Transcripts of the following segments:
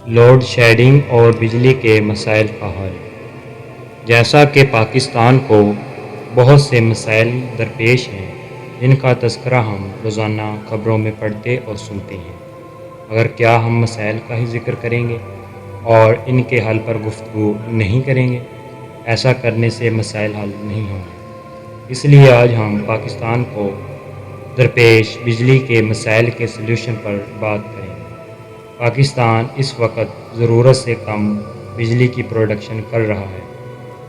Load shedding اور بجلی کے مسائل کا حل۔ جیسا کہ پاکستان کو بہت سے مسائل درپیش ہیں جن کا تذکرہ ہم روزانہ خبروں میں پڑھتے اور سنتے ہیں، مگر کیا ہم مسائل کا ہی ذکر کریں گے اور ان کے حل پر گفتگو نہیں کریں گے؟ ایسا کرنے سے مسائل حل نہیں ہوں گے۔ اس لیے آج ہم پاکستان کو درپیش بجلی کے مسائل کے سلیوشن پر بات کریں گے۔ پاکستان اس وقت ضرورت سے کم بجلی کی پروڈکشن کر رہا ہے،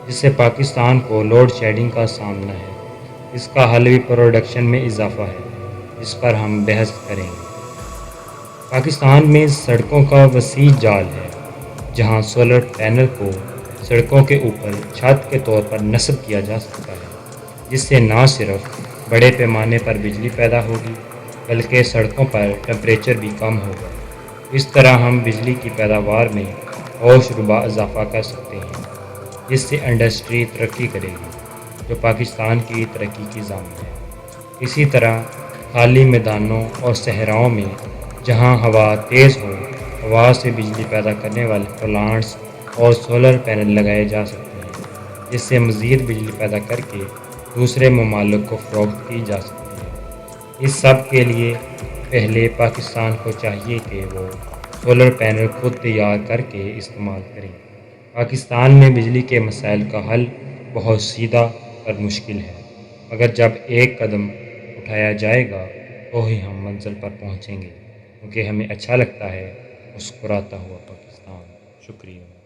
جس سے پاکستان کو لوڈ شیڈنگ کا سامنا ہے۔ اس کا حل بھی پروڈکشن میں اضافہ ہے، جس پر ہم بحث کریں گے۔ پاکستان میں سڑکوں کا وسیع جال ہے، جہاں سولر پینل کو سڑکوں کے اوپر چھت کے طور پر نصب کیا جا سکتا ہے، جس سے نہ صرف بڑے پیمانے پر بجلی پیدا ہوگی بلکہ سڑکوں پر ٹمپریچر بھی کم ہوگا۔ اس طرح ہم بجلی کی پیداوار میں ہوش ربا اضافہ کر سکتے ہیں، جس سے انڈسٹری ترقی کرے گی، جو پاکستان کی ترقی کی ضامن ہے۔ اسی طرح خالی میدانوں اور صحراؤں میں جہاں ہوا تیز ہو، ہوا سے بجلی پیدا کرنے والے پلانٹس اور سولر پینل لگائے جا سکتے ہیں، جس سے مزید بجلی پیدا کر کے دوسرے ممالک کو فروخت کی جا سکتی ہے۔ اس سب کے لیے پہلے پاکستان کو چاہیے کہ وہ سولر پینل خود تیار کر کے استعمال کریں۔ پاکستان میں بجلی کے مسائل کا حل بہت سیدھا پر مشکل ہے، مگر جب ایک قدم اٹھایا جائے گا تو ہی ہم منزل پر پہنچیں گے، کیونکہ ہمیں اچھا لگتا ہے مسکراتا ہوا پاکستان۔ شکریہ۔